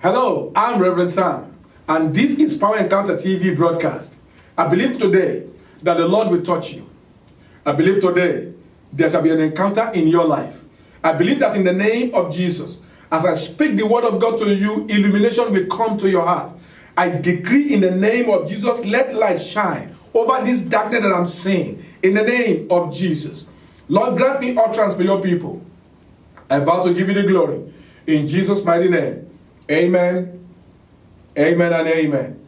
Hello, I'm Reverend Sam, and this is Power Encounter TV broadcast. I believe today that the Lord will touch you. I believe today there shall be an encounter in your life. I believe that in the name of Jesus, as I speak the word of God to you, illumination will come to your heart. I decree in the name of Jesus, let light shine over this darkness that I'm seeing. In the name of Jesus. Lord, grant me utterance for your people. I vow to give you the glory. In Jesus' mighty name. Amen. Amen and amen.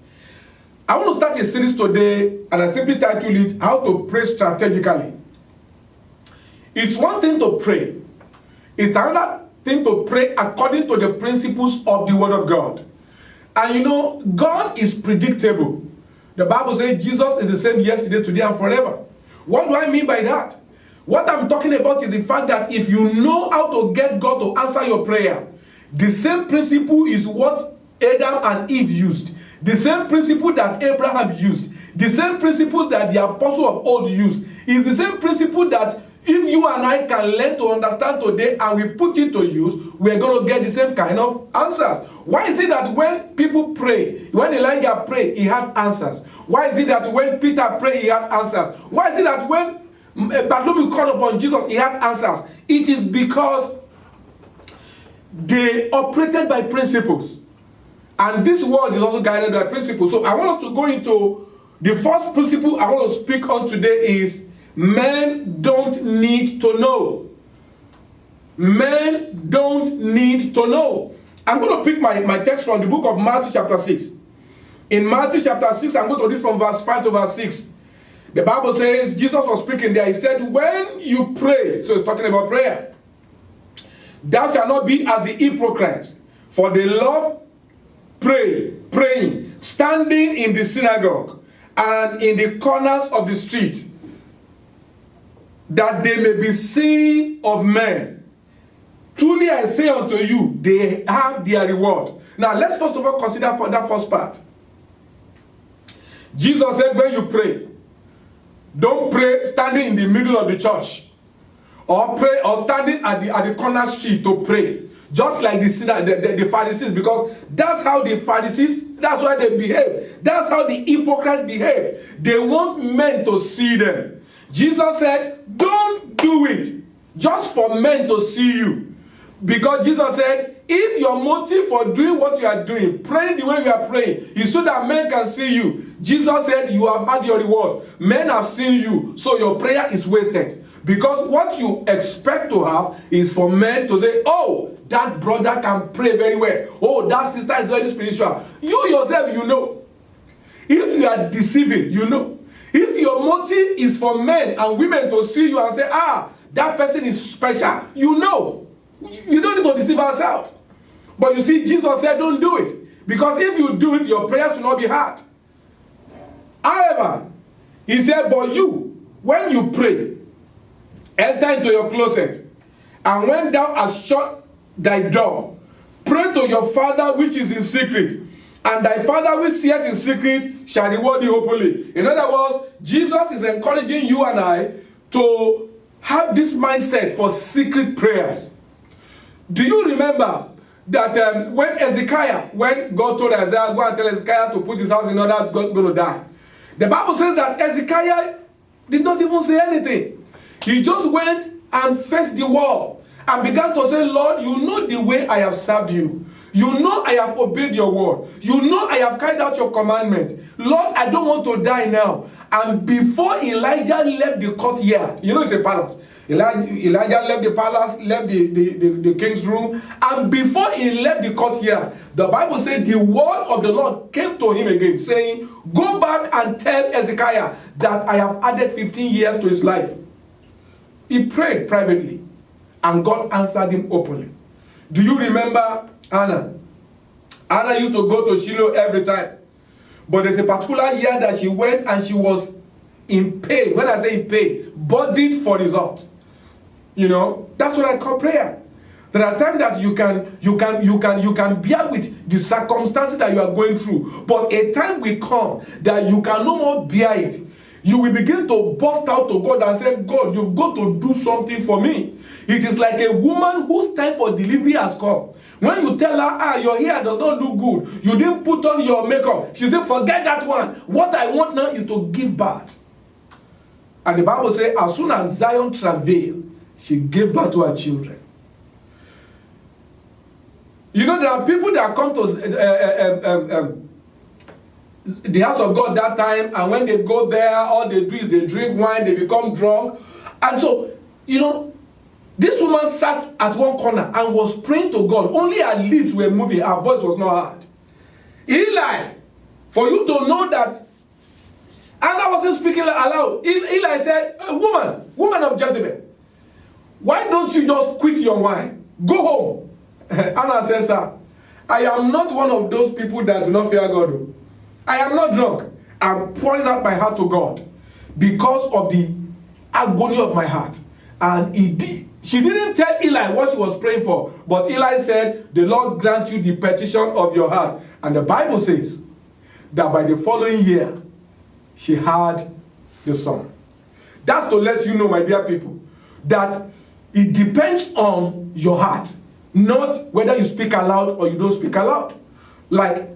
I want to start a series today, and I simply titled it, How to Pray Strategically. It's one thing to pray. It's another thing to pray according to the principles of the Word of God. And you know, God is predictable. The Bible says Jesus is the same yesterday, today, and forever. What do I mean by that? What I'm talking about is the fact that if you know how to get God to answer your prayer, the same principle is what Adam and Eve used. The same principle that Abraham used. The same principle that the apostle of old used. Is the same principle that if you and I can learn to understand today and we put it to use, we're going to get the same kind of answers. Why is it that when people pray, when Elijah prayed, he had answers? Why is it that when Peter prayed, he had answers? Why is it that when Bartholomew called upon Jesus, he had answers? It is because they operated by principles. And this world is also guided by principles. So I want us to go into the first principle I want to speak on today is men don't need to know. Men don't need to know. I'm going to pick my text from the book of Matthew chapter 6. In Matthew chapter 6, I'm going to read from verse 5 to verse 6. The Bible says, Jesus was speaking there. He said, when you pray, so he's talking about prayer, thou shalt not be as the hypocrites, for they love praying, standing in the synagogue and in the corners of the street, that they may be seen of men. Truly I say unto you, they have their reward. Now let's first of all consider for that first part. Jesus said, when you pray, don't pray standing in the middle of the church, or pray or standing at the corner street to pray, just like the Pharisees, because that's how the Pharisees, that's why they behave. That's how the hypocrites behave. They want men to see them. Jesus said, don't do it just for men to see you. Because Jesus said, if your motive for doing what you are doing, praying the way you are praying, is so that men can see you, Jesus said, you have had your reward. Men have seen you, so your prayer is wasted. Because what you expect to have is for men to say, oh, that brother can pray very well. Oh, that sister is very spiritual. You yourself, you know. If you are deceiving, you know. If your motive is for men and women to see you and say, that person is special, you know. You don't need to deceive ourselves. But you see, Jesus said, don't do it. Because if you do it, your prayers will not be heard. However, he said, but you, when you pray, enter into your closet, and when thou hast shut thy door, pray to your Father which is in secret, and thy Father which seeth in secret shall reward you openly. In other words, Jesus is encouraging you and I to have this mindset for secret prayers. Do you remember that when God told Isaiah, go and tell Hezekiah to put his house in order, God's going to die. The Bible says that Hezekiah did not even say anything. He just went and faced the wall and began to say, Lord, you know the way I have served you. You know I have obeyed your word. You know I have carried out your commandment. Lord, I don't want to die now. And before Elijah left the courtyard, you know it's a palace. Elijah left the palace, left the king's room. And before he left the courtyard, the Bible said the word of the Lord came to him again, saying, go back and tell Hezekiah that I have added 15 years to his life. He prayed privately, and God answered him openly. Do you remember Anna? Anna used to go to Shiloh every time. But there's a particular year that she went and she was in pain. When I say in pain, burdened for result. You know, that's what I call prayer. There are times that you can bear with the circumstances that you are going through. But a time will come that you can no more bear it. you will begin to burst out to God and say, God, you've got to do something for me. It is like a woman whose time for delivery has come. When you tell her, your hair does not look good, you didn't put on your makeup, she said, forget that one. What I want now is to give birth. And the Bible says, as soon as Zion travailed, she gave birth to her children. You know, there are people that come to the house of God that time, and when they go there, all they do is they drink wine, they become drunk. And so, you know, this woman sat at one corner and was praying to God. Only her lips were moving, her voice was not heard. Eli, for you to know that Anna wasn't speaking aloud. Eli said, woman of Jezebel, why don't you just quit your wine? Go home. Anna says, sir, I am not one of those people that do not fear God. I am not drunk. I'm pouring out my heart to God because of the agony of my heart. And she didn't tell Eli what she was praying for, but Eli said, the Lord grant you the petition of your heart. And the Bible says that by the following year, she had the son. That's to let you know, my dear people, that it depends on your heart, not whether you speak aloud or you don't speak aloud. Like,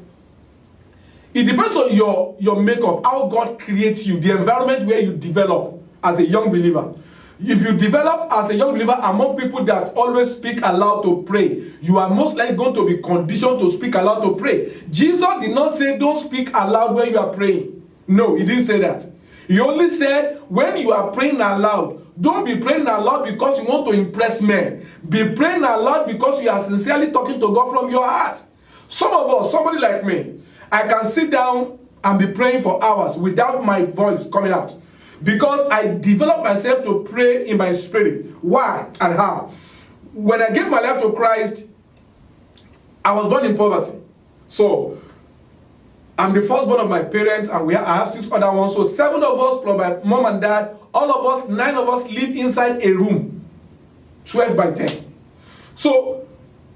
it depends on your makeup, how God creates you, the environment where you develop as a young believer. If you develop as a young believer among people that always speak aloud to pray, you are most likely going to be conditioned to speak aloud to pray. Jesus did not say don't speak aloud when you are praying. No, he didn't say that. He only said when you are praying aloud, don't be praying aloud because you want to impress men. Be praying aloud because you are sincerely talking to God from your heart. Some of us, somebody like me, I can sit down and be praying for hours without my voice coming out. Because I developed myself to pray in my spirit. Why and how? When I gave my life to Christ, I was born in poverty. So, I'm the firstborn of my parents, and I have 6 other ones. So 7 of us plus my mom and dad, all of us, 9 of us live inside a room, 12 by 10. So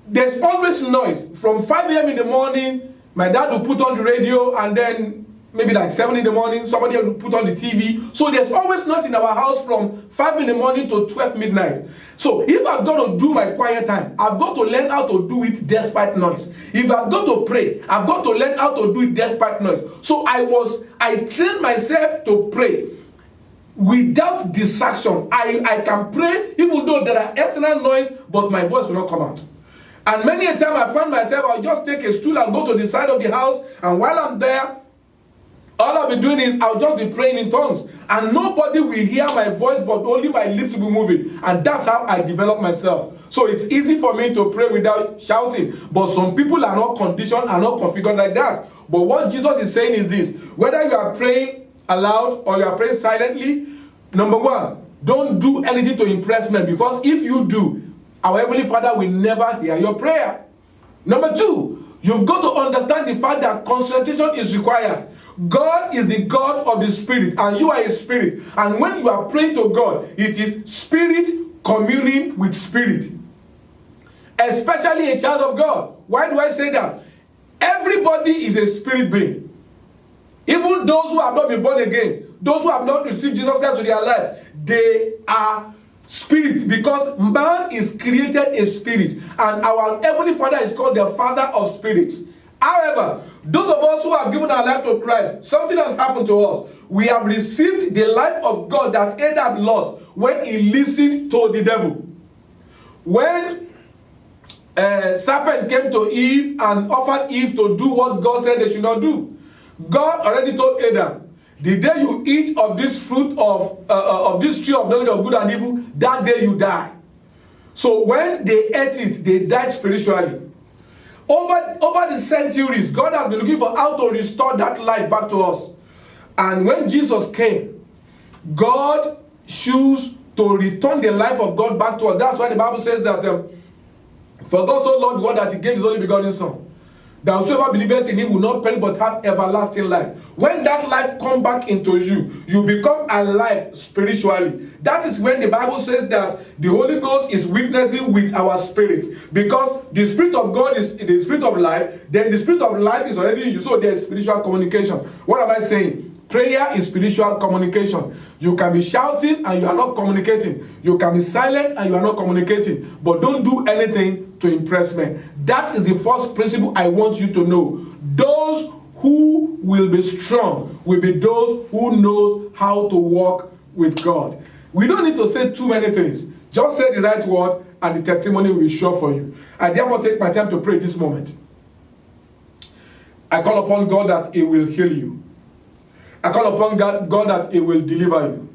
there's always noise. From 5 a.m. in the morning, my dad will put on the radio, and then maybe like 7 in the morning, somebody will put on the TV. So there's always noise in our house from 5 in the morning to 12 midnight. So if I've got to do my quiet time, I've got to learn how to do it despite noise. If I've got to pray, I've got to learn how to do it despite noise. So I trained myself to pray without distraction. I can pray even though there are external noise, but my voice will not come out. And many a time I find myself, I'll just take a stool and go to the side of the house, and while I'm there, all I'll be doing is I'll just be praying in tongues. And nobody will hear my voice, but only my lips will be moving. And that's how I develop myself. So it's easy for me to pray without shouting. But some people are not conditioned, are not configured like that. But what Jesus is saying is this. Whether you are praying aloud or you are praying silently, number one, don't do anything to impress men. Because if you do, our Heavenly Father will never hear your prayer. Number two, you've got to understand the fact that concentration is required. God is the God of the Spirit, and you are a spirit. And when you are praying to God, it is spirit communing with spirit. Especially a child of God. Why do I say that? Everybody is a spirit being. Even those who have not been born again, those who have not received Jesus Christ to their life, they are spirit, because man is created a spirit, and our Heavenly Father is called the Father of spirits. However, those of us who have given our life to Christ, something has happened to us. We have received the life of God that Adam lost when he listened to the devil. When serpent came to Eve and offered Eve to do what God said they should not do, God already told Adam, the day you eat of this fruit of this tree of knowledge of good and evil, that day you die. So when they ate it, they died spiritually. Over the centuries, God has been looking for how to restore that life back to us. And when Jesus came, God chose to return the life of God back to us. That's why the Bible says that for God so loved God that he gave his only begotten Son, that whosoever believeth in him will not perish but have everlasting life. When that life comes back into you, you become alive spiritually. That is when the Bible says that the Holy Ghost is witnessing with our spirit. Because the Spirit of God is the Spirit of life, then the Spirit of life is already in you. So there's spiritual communication. What am I saying? Prayer is spiritual communication. You can be shouting and you are not communicating. You can be silent and you are not communicating. But don't do anything to impress men. That is the first principle I want you to know. Those who will be strong will be those who knows how to walk with God. We don't need to say too many things. Just say the right word and the testimony will be sure for you. I therefore take my time to pray this moment. I call upon God that He will heal you. I call upon God that He will deliver you.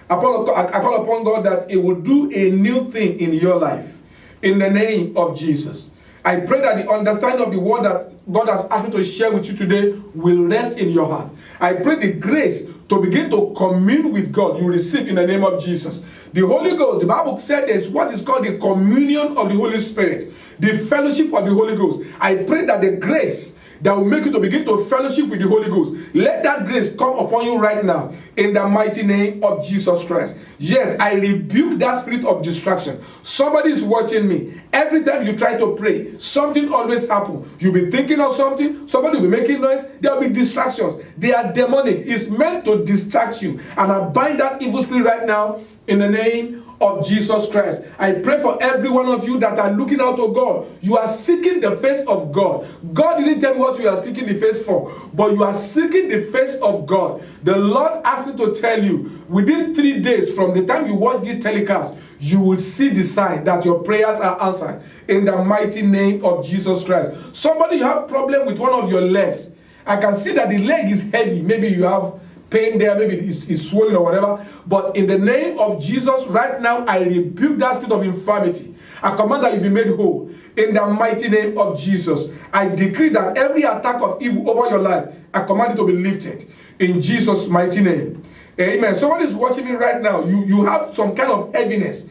I call upon God that He will do a new thing in your life. In the name of Jesus. I pray that the understanding of the word that God has asked me to share with you today will rest in your heart. I pray the grace to begin to commune with God you receive in the name of Jesus. The Holy Ghost, the Bible said there's what is called the communion of the Holy Spirit, the fellowship of the Holy Ghost. I pray that the grace that will make you to begin to fellowship with the Holy Ghost, let that grace come upon you right now in the mighty name of Jesus Christ. Yes, I rebuke that spirit of distraction. Somebody is watching me. Every time you try to pray, something always happens. You'll be thinking of something, somebody will be making noise, there will be distractions. They are demonic. It's meant to distract you. And I bind that evil spirit right now in the name of Jesus Christ. I pray for every one of you that are looking out to God. You are seeking the face of God. God didn't tell you what you are seeking the face for, but you are seeking the face of God. The Lord asked me to tell you, within 3 days from the time you watch the telecast, you will see the sign that your prayers are answered in the mighty name of Jesus Christ. Somebody, you have problem with one of your legs. I can see that the leg is heavy. Maybe you have pain there, maybe it's swollen or whatever. But in the name of Jesus, right now, I rebuke that spirit of infirmity. I command that you be made whole. In the mighty name of Jesus, I decree that every attack of evil over your life, I command it to be lifted. In Jesus' mighty name. Amen. Somebody is watching me right now. You have some kind of heaviness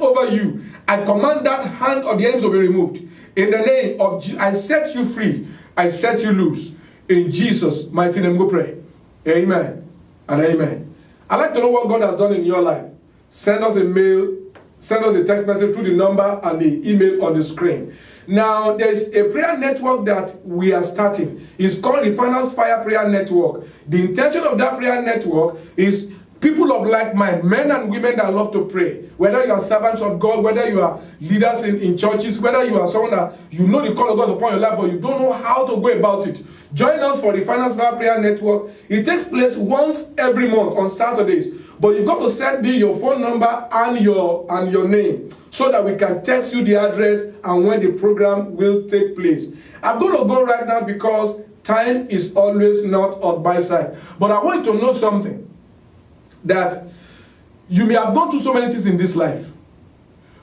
over you. I command that hand of the enemy to be removed. In the name of Jesus, I set you free. I set you loose. In Jesus' mighty name we pray. Amen and amen. I'd like to know what God has done in your life. Send us a mail, send us a text message through the number and the email on the screen. Now, there's a prayer network that we are starting. It's called the Finance Fire Prayer Network. The intention of that prayer network is people of like mind, men and women that love to pray. Whether you are servants of God, whether you are leaders in churches, whether you are someone that you know the call of God upon your life, but you don't know how to go about it. Join us for the Finance Fire Prayer Network. It takes place once every month on Saturdays. But you've got to send me your phone number and your name so that we can text you the address and when the program will take place. I'm going to go right now because time is always not on my side. But I want you to know something. That you may have gone through so many things in this life.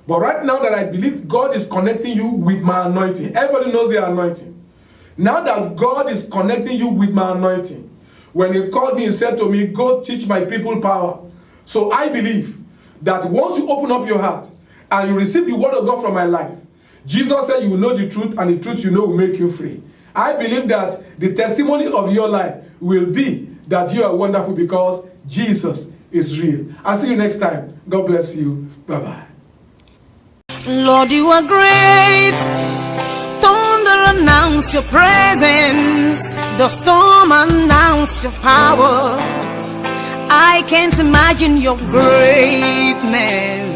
But right now that I believe God is connecting you with my anointing. Everybody knows the anointing. Now that God is connecting you with my anointing. When He called me, He said to me, go teach my people power. So I believe that once you open up your heart and you receive the word of God from my life, Jesus said you will know the truth and the truth you know will make you free. I believe that the testimony of your life will be that you are wonderful because Jesus is real. I'll see you next time. God bless you. Bye-bye. Lord, you are great. Thunder announce your presence. The storm announce your power. I can't imagine your greatness.